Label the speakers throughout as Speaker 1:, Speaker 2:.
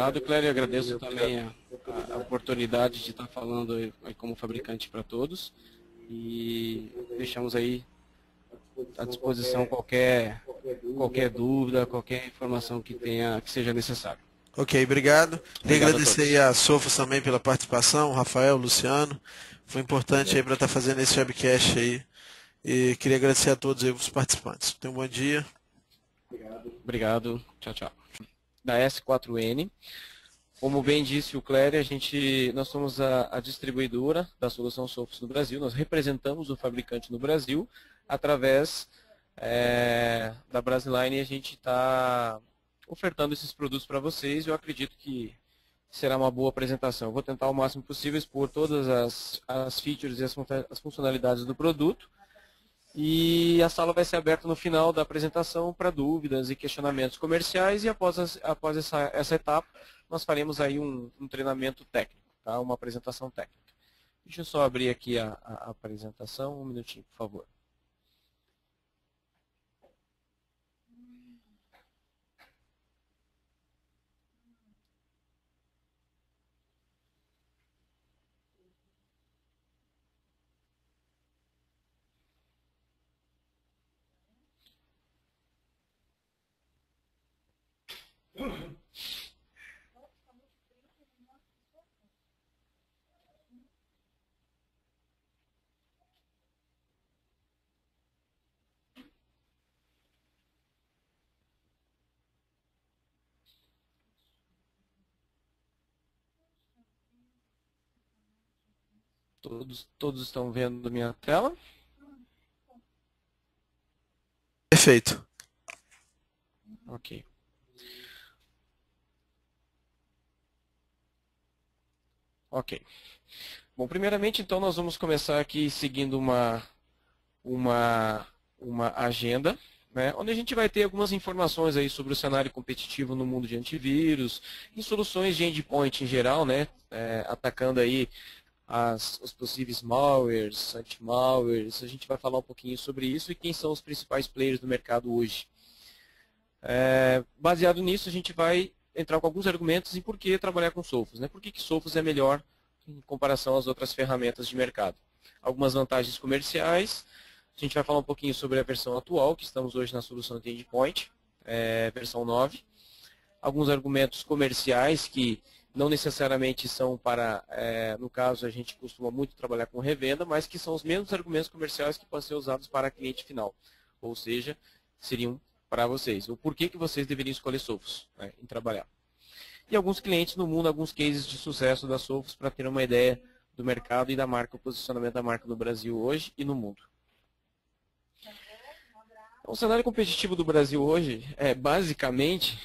Speaker 1: Obrigado, Clério. Agradeço também a oportunidade de estar falando aí como fabricante para todos. E deixamos aí à disposição qualquer dúvida, qualquer informação que seja necessário.
Speaker 2: Ok, obrigado. Queria
Speaker 1: Obrigado a
Speaker 2: agradecer aí
Speaker 1: todos.
Speaker 2: a Sofos também pela participação, o Rafael, o Luciano. Foi importante aí para estar fazendo esse webcast aí. E queria agradecer a todos aí os participantes. Tenham um bom dia.
Speaker 1: Obrigado. Tchau, tchau. Da S4N. Como bem disse o Clério, nós somos a distribuidora da solução Sofos no Brasil. Nós representamos o fabricante no Brasil através da Brasiline, e a gente está ofertando esses produtos para vocês. Eu acredito que será uma boa apresentação. Eu vou tentar o máximo possível expor todas as features e as funcionalidades do produto. E a sala vai ser aberta no final da apresentação para dúvidas e questionamentos comerciais, e após essa etapa nós faremos aí um treinamento técnico, tá? Uma apresentação técnica. Deixa eu só abrir aqui a apresentação, um minutinho, por favor. Todos estão vendo minha tela?
Speaker 2: Perfeito.
Speaker 1: Ok. Ok. Bom, primeiramente, então, nós vamos começar aqui seguindo uma agenda, né, onde a gente vai ter algumas informações aí sobre o cenário competitivo no mundo de antivírus, e soluções de endpoint em geral, né, atacando aí os possíveis malwares, anti-malwares. A gente vai falar um pouquinho sobre isso e quem são os principais players do mercado hoje. Baseado nisso, a gente vai entrar com alguns argumentos em por que trabalhar com Sophos, né? Por que Sophos é melhor em comparação às outras ferramentas de mercado. Algumas vantagens comerciais. A gente vai falar um pouquinho sobre a versão atual, que estamos hoje na solução de endpoint, versão 9. Alguns argumentos comerciais que não necessariamente são para, no caso, a gente costuma muito trabalhar com revenda, mas que são os mesmos argumentos comerciais que podem ser usados para cliente final. Ou seja, seriam para vocês. O porquê que vocês deveriam escolher Sophos, né, em trabalhar. E alguns clientes no mundo, alguns cases de sucesso da Sophos para ter uma ideia do mercado e da marca, o posicionamento da marca no Brasil hoje e no mundo. Então, o cenário competitivo do Brasil hoje, basicamente,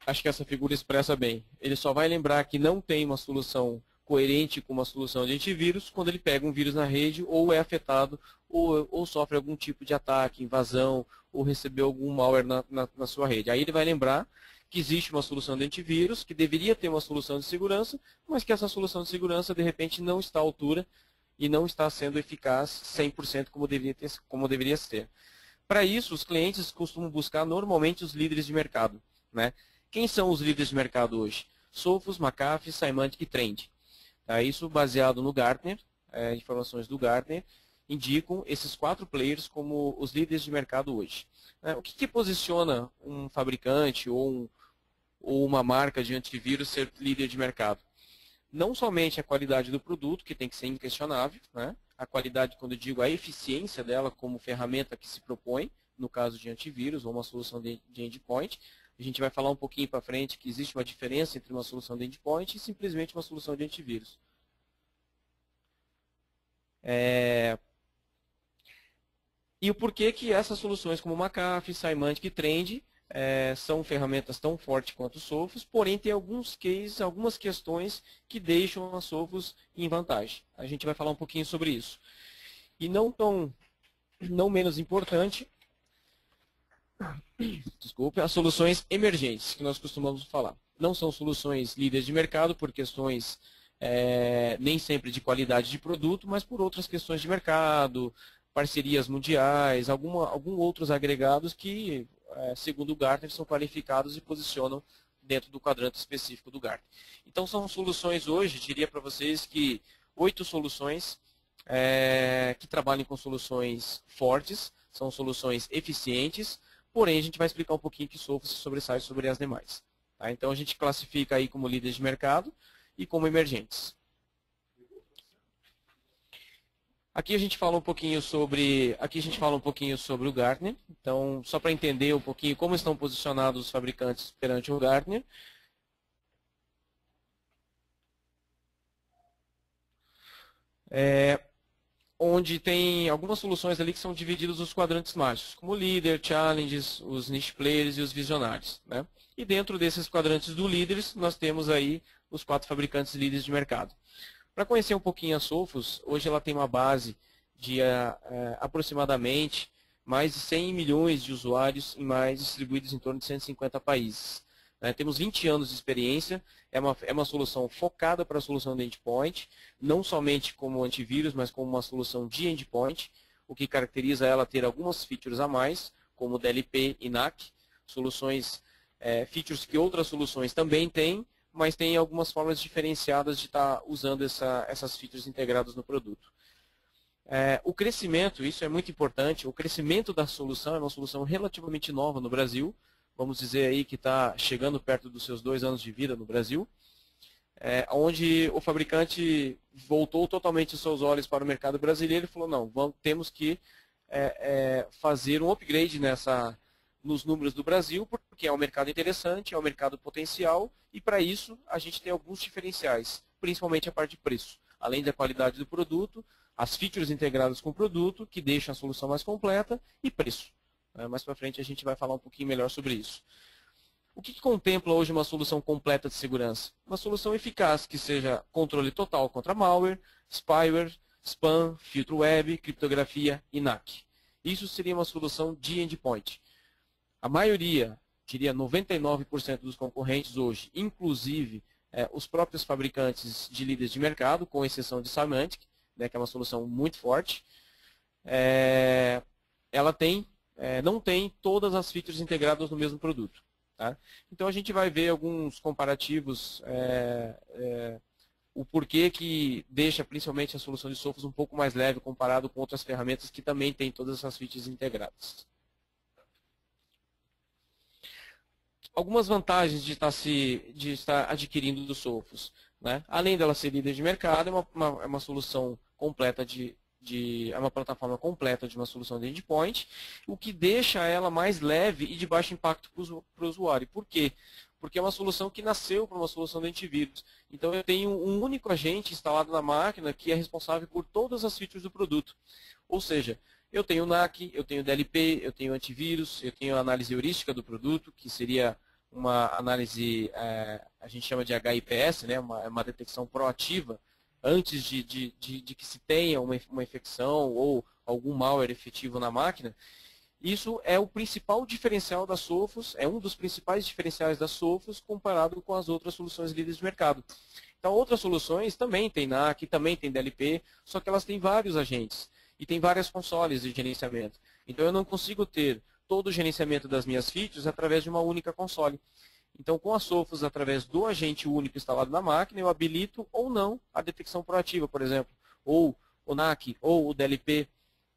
Speaker 1: acho que essa figura expressa bem. Ele só vai lembrar que não tem uma solução coerente com uma solução de antivírus quando ele pega um vírus na rede ou é afetado ou sofre algum tipo de ataque, invasão ou recebeu algum malware na sua rede. Aí ele vai lembrar que existe uma solução de antivírus, que deveria ter uma solução de segurança, mas que essa solução de segurança, de repente, não está à altura e não está sendo eficaz 100% como deveria ser. Para isso, os clientes costumam buscar normalmente os líderes de mercado, né? Quem são os líderes de mercado hoje? Sophos, McAfee, Symantec e Trend. Tá? Isso baseado no Gartner, informações do Gartner, indicam esses 4 players como os líderes de mercado hoje. O que posiciona um fabricante ou uma marca de antivírus ser líder de mercado? Não somente a qualidade do produto, que tem que ser inquestionável, né? A qualidade, quando eu digo a eficiência dela como ferramenta que se propõe, no caso de antivírus ou uma solução de endpoint. A gente vai falar um pouquinho para frente que existe uma diferença entre uma solução de endpoint e simplesmente uma solução de antivírus. E o porquê que essas soluções como McAfee, Symantec e Trend são ferramentas tão fortes quanto o Sophos, porém tem alguns cases, algumas questões que deixam a Sophos em vantagem. A gente vai falar um pouquinho sobre isso. E não menos importante, desculpe, as soluções emergentes, que nós costumamos falar. Não são soluções líderes de mercado por questões nem sempre de qualidade de produto, mas por outras questões de mercado, parcerias mundiais, alguns outros agregados que, segundo o Gartner, são qualificados e posicionam dentro do quadrante específico do Gartner. Então, são soluções hoje, diria para vocês que 8 soluções que trabalham com soluções fortes, são soluções eficientes, porém a gente vai explicar um pouquinho que Sophos se sobressai sobre as demais. Tá? Então, a gente classifica aí como líderes de mercado e como emergentes. Aqui a gente fala um pouquinho sobre o Gartner. Então, só para entender um pouquinho como estão posicionados os fabricantes perante o Gartner. Onde tem algumas soluções ali que são divididas nos quadrantes mágicos, como líder, challenges, os niche players e os visionários, né? E dentro desses quadrantes do líderes, nós temos aí os 4 fabricantes líderes de mercado. Para conhecer um pouquinho a Sophos, hoje ela tem uma base de aproximadamente mais de 100 milhões de usuários distribuídos em torno de 150 países. Temos 20 anos de experiência, é uma solução focada para a solução de endpoint, não somente como antivírus, mas como uma solução de endpoint, o que caracteriza ela ter algumas features a mais, como DLP e NAC, features que outras soluções também têm, mas tem algumas formas diferenciadas de estar usando essas features integradas no produto. O crescimento, isso é muito importante, o crescimento da solução é uma solução relativamente nova no Brasil, vamos dizer aí que está chegando perto dos seus 2 anos de vida no Brasil, onde o fabricante voltou totalmente os seus olhos para o mercado brasileiro e falou, não, temos que fazer um upgrade nos números do Brasil, porque é um mercado interessante, é um mercado potencial, e para isso a gente tem alguns diferenciais, principalmente a parte de preço. Além da qualidade do produto, as features integradas com o produto, que deixam a solução mais completa, e preço. Mais para frente a gente vai falar um pouquinho melhor sobre isso. O que contempla hoje uma solução completa de segurança? Uma solução eficaz que seja controle total contra malware, spyware, spam, filtro web, criptografia e NAC. Isso seria uma solução de endpoint. A maioria, diria 99% dos concorrentes hoje, inclusive os próprios fabricantes de líderes de mercado, com exceção de Symantec, que é uma solução muito forte, ela não tem todas as features integradas no mesmo produto. Tá? Então a gente vai ver alguns comparativos, o porquê que deixa principalmente a solução de Sophos um pouco mais leve comparado com outras ferramentas que também têm todas essas features integradas. Algumas vantagens de estar adquirindo do Sophos. Né? Além dela ser líder de mercado, é uma solução completa é uma plataforma completa de uma solução de endpoint, o que deixa ela mais leve e de baixo impacto para o usuário. Por quê? Porque é uma solução que nasceu para uma solução de antivírus. Então eu tenho um único agente instalado na máquina que é responsável por todas as features do produto. Ou seja, eu tenho NAC, eu tenho DLP, eu tenho antivírus, eu tenho análise heurística do produto, que seria uma análise, a gente chama de HIPS, né, uma detecção proativa, antes de que se tenha uma infecção ou algum malware efetivo na máquina. Isso é o principal diferencial da Sophos, é um dos principais diferenciais da Sophos comparado com as outras soluções líderes de mercado. Então, outras soluções também têm NAC, também têm DLP, só que elas têm vários agentes e têm várias consoles de gerenciamento. Então, eu não consigo ter todo o gerenciamento das minhas features através de uma única console. Então, com a Sophos, através do agente único instalado na máquina, eu habilito ou não a detecção proativa, por exemplo, ou o NAC, ou o DLP.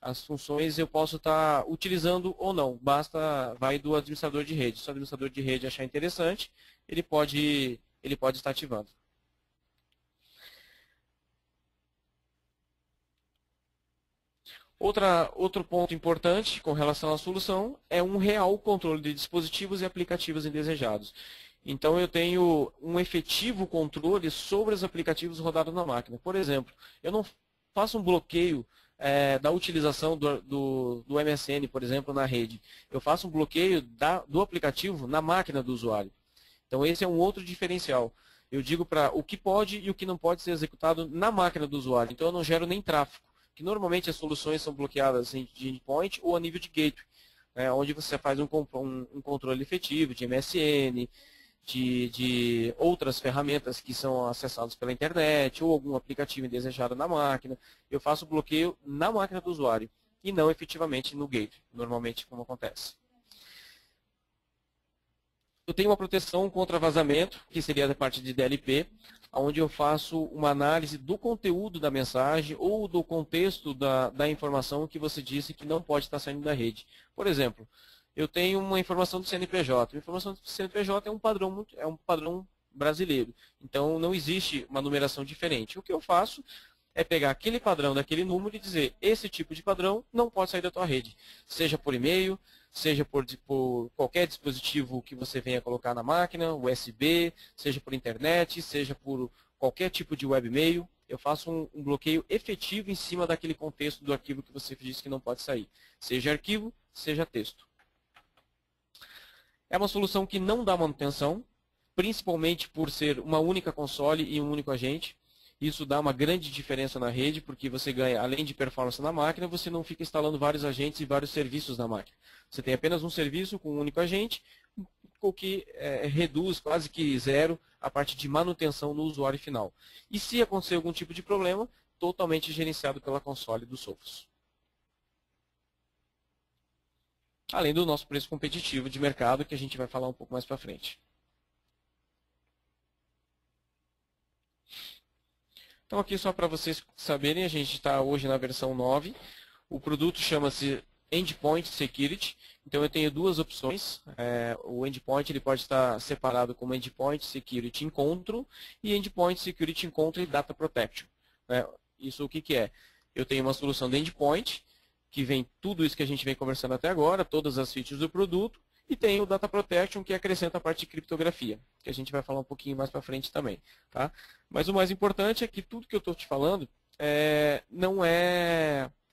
Speaker 1: As funções eu posso estar utilizando ou não, vai do administrador de rede. Se o administrador de rede achar interessante, ele pode estar ativando. Outro ponto importante com relação à solução é um real controle de dispositivos e aplicativos indesejados. Então, eu tenho um efetivo controle sobre os aplicativos rodados na máquina. Por exemplo, eu não faço um bloqueio da utilização do MSN, por exemplo, na rede. Eu faço um bloqueio do aplicativo na máquina do usuário. Então, esse é um outro diferencial. Eu digo para o que pode e o que não pode ser executado na máquina do usuário. Então, eu não gero nem tráfego, que normalmente as soluções são bloqueadas de endpoint ou a nível de gateway, né, onde você faz um controle efetivo de MSN, de outras ferramentas que são acessadas pela internet ou algum aplicativo indesejado na máquina. Eu faço bloqueio na máquina do usuário e não efetivamente no gateway, normalmente como acontece. Eu tenho uma proteção contra vazamento, que seria da parte de DLP, onde eu faço uma análise do conteúdo da mensagem ou do contexto da informação que você disse que não pode estar saindo da rede. Por exemplo, eu tenho uma informação do CNPJ. A informação do CNPJ é um padrão brasileiro. Então, não existe uma numeração diferente. O que eu faço é pegar aquele padrão daquele número e dizer, esse tipo de padrão não pode sair da tua rede. Seja por e-mail, seja por qualquer dispositivo que você venha colocar na máquina, USB, seja por internet, seja por qualquer tipo de webmail. Eu faço um bloqueio efetivo em cima daquele contexto do arquivo que você disse que não pode sair. Seja arquivo, seja texto. É uma solução que não dá manutenção, principalmente por ser uma única console e um único agente. Isso dá uma grande diferença na rede, porque você ganha, além de performance na máquina, você não fica instalando vários agentes e vários serviços na máquina. Você tem apenas um serviço com um único agente, o que reduz quase que zero a parte de manutenção no usuário final. E se acontecer algum tipo de problema, totalmente gerenciado pela console do Sophos. Além do nosso preço competitivo de mercado, que a gente vai falar um pouco mais para frente. Então, aqui só para vocês saberem, a gente está hoje na versão 9. O produto chama-se Endpoint Security. Então, eu tenho duas opções. O Endpoint ele pode estar separado como Endpoint Security Encontro e Endpoint Security Encontro e Data Protection. Isso o que é? Eu tenho uma solução de Endpoint, que vem tudo isso que a gente vem conversando até agora, todas as features do produto, e tem o Data Protection, que acrescenta a parte de criptografia, que a gente vai falar um pouquinho mais para frente também. Tá? Mas o mais importante é que tudo que eu estou te falando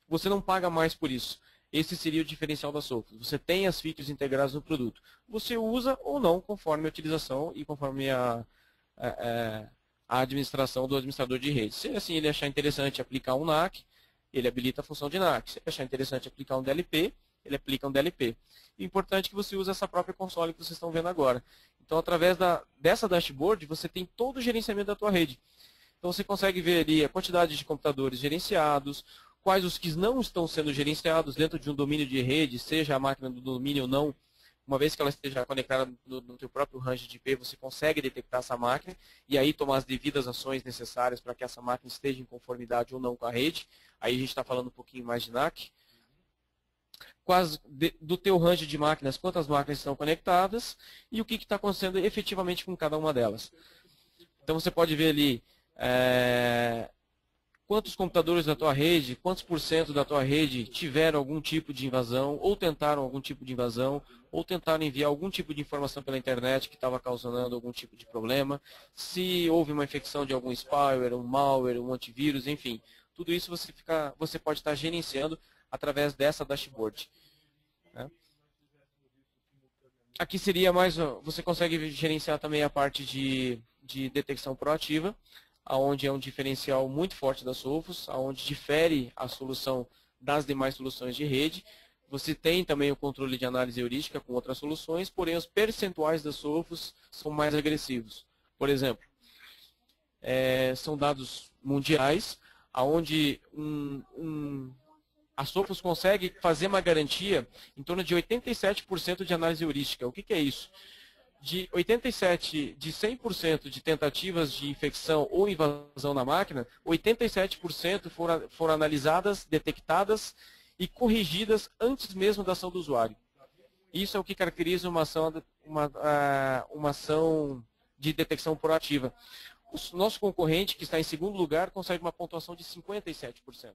Speaker 1: você não paga mais por isso. Esse seria o diferencial da Sophos. Você tem as features integradas no produto. Você usa ou não conforme a utilização e conforme a administração do administrador de rede. Se assim ele achar interessante aplicar um NAC, ele habilita a função de NAC. Se ele achar interessante aplicar um DLP, ele aplica um DLP. O importante é que você use essa própria console que vocês estão vendo agora. Então, através dessa dashboard, você tem todo o gerenciamento da tua rede. Então, você consegue ver ali a quantidade de computadores gerenciados, quais os que não estão sendo gerenciados dentro de um domínio de rede, seja a máquina do domínio ou não. Uma vez que ela esteja conectada no teu próprio range de IP, você consegue detectar essa máquina e aí tomar as devidas ações necessárias para que essa máquina esteja em conformidade ou não com a rede. Aí a gente está falando um pouquinho mais de NAC. Do teu range de máquinas, quantas máquinas estão conectadas e o que está acontecendo efetivamente com cada uma delas. Então você pode ver ali quantos computadores da tua rede, quantos % da tua rede tiveram algum tipo de invasão, ou tentaram algum tipo de invasão, ou tentaram enviar algum tipo de informação pela internet que estava causando algum tipo de problema, se houve uma infecção de algum spyware, um malware, um antivírus, enfim. Tudo isso você pode estar gerenciando através dessa dashboard. Aqui seria mais, você consegue gerenciar também a parte de detecção proativa, onde é um diferencial muito forte da Sophos, onde difere a solução das demais soluções de rede. Você tem também o controle de análise heurística com outras soluções, porém os percentuais da Sophos são mais agressivos. Por exemplo, são dados mundiais, onde a Sophos consegue fazer uma garantia em torno de 87% de análise heurística. O que é isso? De 100% de tentativas de infecção ou invasão na máquina, 87% foram analisadas, detectadas e corrigidas antes mesmo da ação do usuário. Isso é o que caracteriza uma ação de detecção proativa. O nosso concorrente, que está em segundo lugar, consegue uma pontuação de 57%.